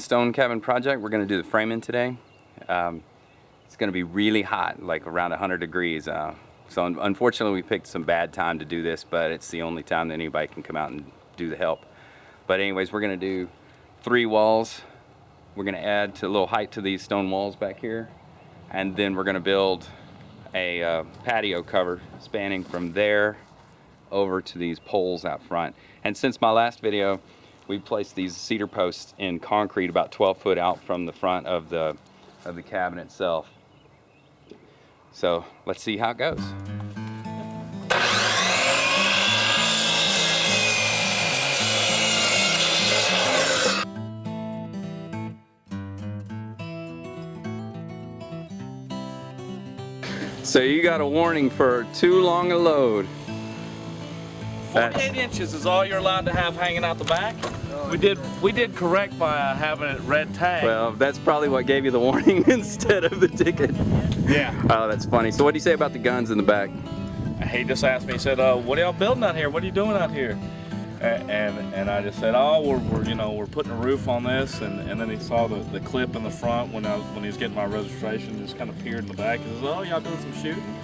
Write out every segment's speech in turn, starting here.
stone cabin project. We're going to do the framing today. It's going to be really hot, like around 100 degrees. So unfortunately we picked some bad time to do this, but it's the only time that anybody can come out and do the help. But anyways, we're going to do 3 walls. We're going to add a little height to these stone walls back here. And then we're going to build a patio cover spanning from there over to these poles out front. And since my last video, we placed these cedar posts in concrete about 12 foot out from the front of the cabin itself. So let's see how it goes. So you got a warning for too long a load. 48 inches is all you're allowed to have hanging out the back. We did correct by having it red tag. Well, that's probably what gave you the warning instead of the ticket. Yeah. Oh, that's funny. So what do you say about the guns in the back? He just asked me, he said, what are y'all building out here? What are you doing out here? And I just said, oh, we're putting a roof on this. And then he saw the clip in the front when he was getting my registration, just kind of peered in the back. He says, oh, y'all doing some shooting?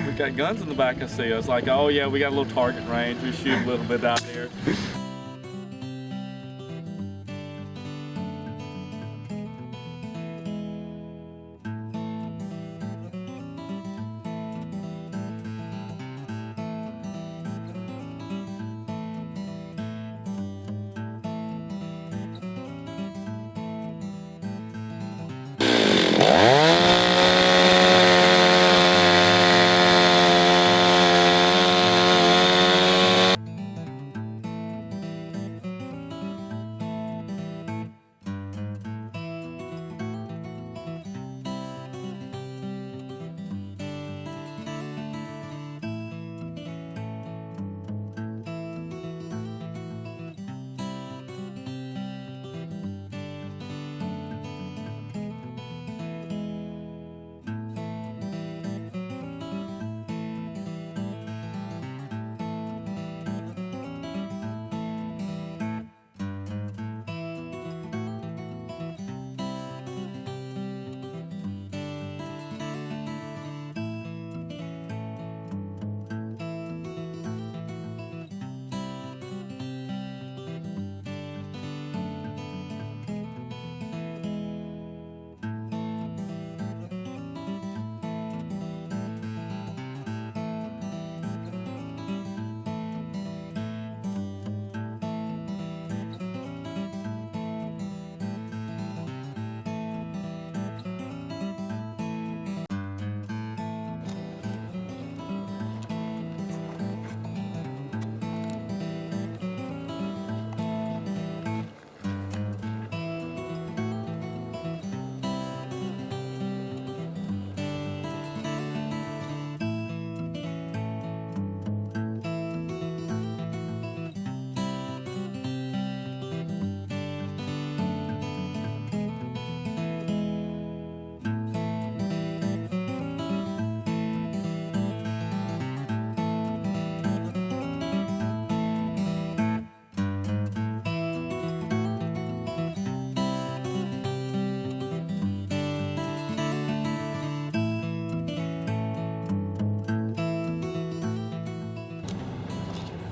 We got guns in the back, I see. I was like, oh yeah, we got a little target range. We shoot a little bit out here.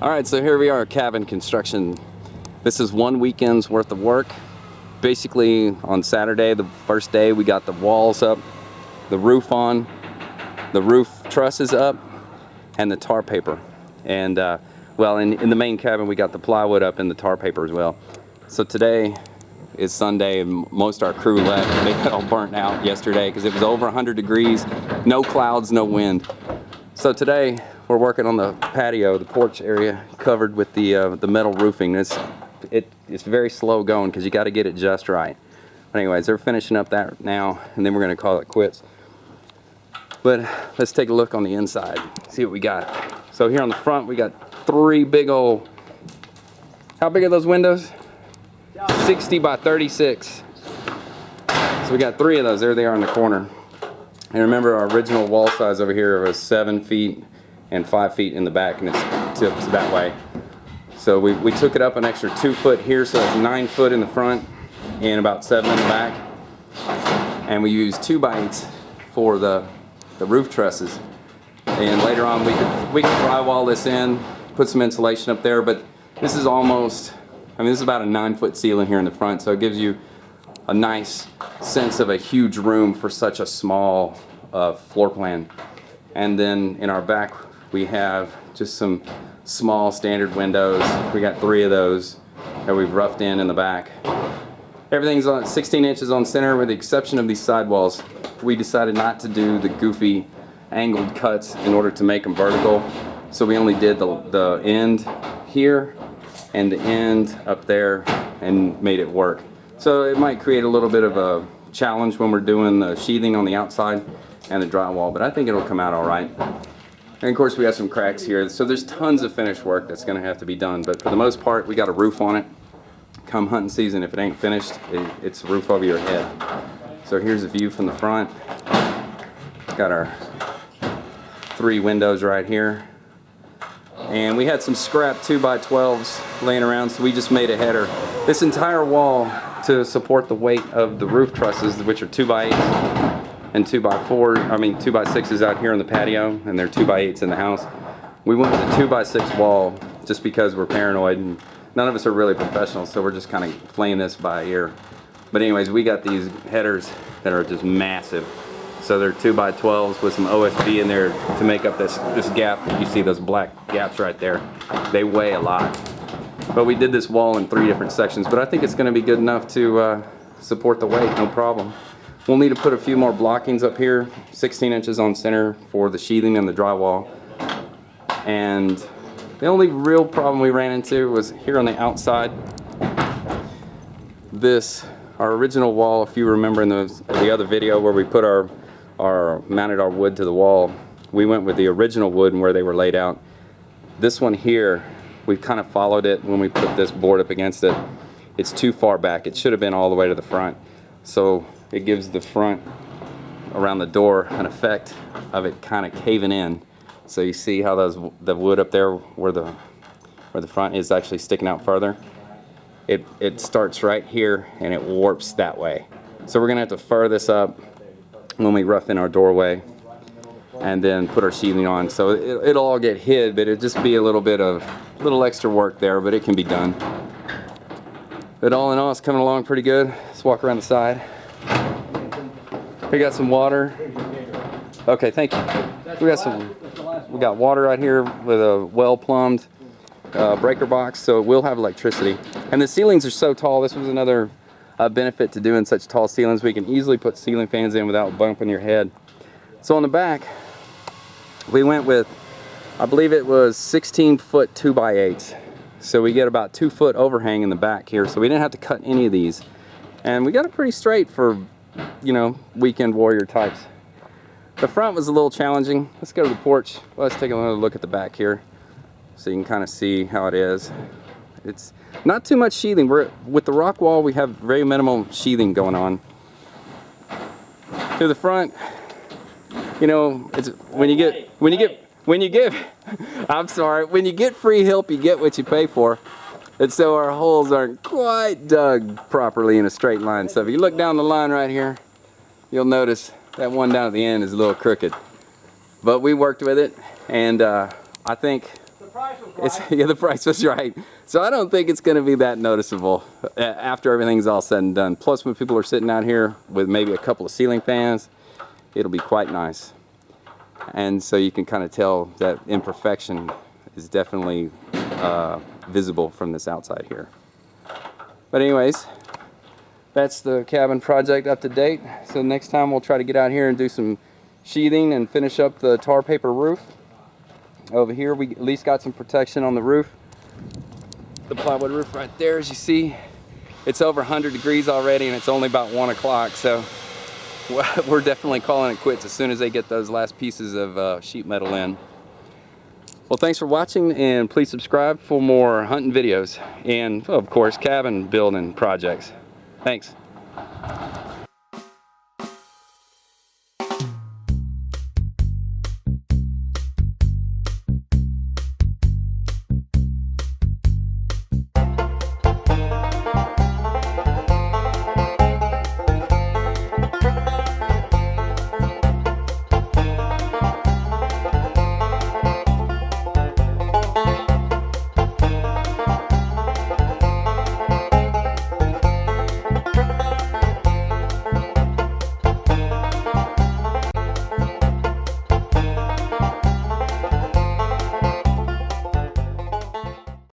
Alright, so here we are, cabin construction. This is 1 weekend's worth of work. Basically, on Saturday, the first day, we got the walls up, the roof on, the roof trusses up, and the tar paper. And, well, in the main cabin, we got the plywood up and the tar paper as well. So today is Sunday, and most of our crew left. They got all burnt out yesterday because it was over 100 degrees, no clouds, no wind. So today, we're working on the patio, the porch area, covered with the metal roofing. It's very slow going because you got to get it just right. But anyways, they're finishing up that now, and then we're going to call it quits. But let's take a look on the inside, see what we got. So here on the front, we got 3 big old, how big are those windows? 60 by 36. So we got 3 of those. There they are in the corner. And remember, our original wall size over here was 7 feet and 5 feet in the back, and it's tipped that way. So we took it up an extra 2 foot here, so it's 9 foot in the front. and about 7 in the back. And we used 2x8s for the roof trusses. And later on we can drywall this in, put some insulation up there, but this is almost, I mean, this is about a 9-foot ceiling here in the front, so it gives you a nice sense of a huge room for such a small floor plan. And then in our back we have just some small standard windows. We got 3 of those that we've roughed in the back. Everything's on 16 inches on center with the exception of these sidewalls. We decided not to do the goofy angled cuts in order to make them vertical, so we only did the end here and the end up there and made it work. So it might create a little bit of a challenge when we're doing the sheathing on the outside and the drywall, but I think it'll come out all right. And of course we have some cracks here, so there's tons of finished work that's going to have to be done, but for the most part we got a roof on it. Come hunting season, if it ain't finished, it's a roof over your head. So here's a view from the front. Got our 3 windows right here. And we had some scrap 2x12s laying around, so we just made a header. This entire wall, to support the weight of the roof trusses, which are 2x8s and 2x6s out here on the patio, and they're 2x8s in the house. We went with a 2x6 wall just because we're paranoid, and none of us are really professionals, so we're just kind of playing this by ear. But anyways, we got these headers that are just massive. So they're 2x12s with some OSB in there to make up this gap. You see those black gaps right there. They weigh a lot. But we did this wall in 3 different sections, but I think it's going to be good enough to support the weight, no problem. We'll need to put a few more blockings up here, 16 inches on center for the sheathing and the drywall. And the only real problem we ran into was here on the outside. Our original wall, if you remember in the other video where we put mounted our wood to the wall, we went with the original wood and where they were laid out. This one here, we kind of followed it when we put this board up against it. It's too far back. It should have been all the way to the front. So it gives the front around the door an effect of it kind of caving in. So you see how the wood up there where the front is actually sticking out further? It starts right here and it warps that way. So we're gonna have to fur this up when we rough in our doorway and then put our sheathing on. So it'll all get hid, but it'll just be a little extra work there, but it can be done. But all in all, it's coming along pretty good. Let's walk around the side. We got some water. Okay, thank you. We got water right here with a well-plumbed breaker box, so we'll have electricity. And the ceilings are so tall. This was another benefit to doing such tall ceilings. We can easily put ceiling fans in without bumping your head. So on the back, we went with, I believe it was 16-foot 2x8s. So we get about 2-foot overhang in the back here, so we didn't have to cut any of these. And we got it pretty straight for, you know, weekend warrior types. The front was a little challenging. Let's go to the porch. Let's take another look at the back here so you can kind of see how it is. It's not too much sheathing. With the rock wall, we have very minimal sheathing going on. To the front, you know, it's when you get I'm sorry, when you get free help, you get what you pay for. And so our holes aren't quite dug properly in a straight line. So if you look down the line right here, you'll notice that one down at the end is a little crooked. But we worked with it, and I think the price was right. So I don't think it's going to be that noticeable after everything's all said and done. Plus, when people are sitting out here with maybe a couple of ceiling fans, it'll be quite nice. And so you can kind of tell that imperfection is definitely visible from this outside here. But anyways, that's the cabin project up to date. So next time we'll try to get out here and do some sheathing and finish up the tar paper roof. Over here we at least got some protection on the roof. The plywood roof right there, as you see, it's over 100 degrees already and it's only about 1 o'clock. So we're definitely calling it quits as soon as they get those last pieces of sheet metal in. Well, thanks for watching, and please subscribe for more hunting videos and, of course, cabin building projects. Thanks.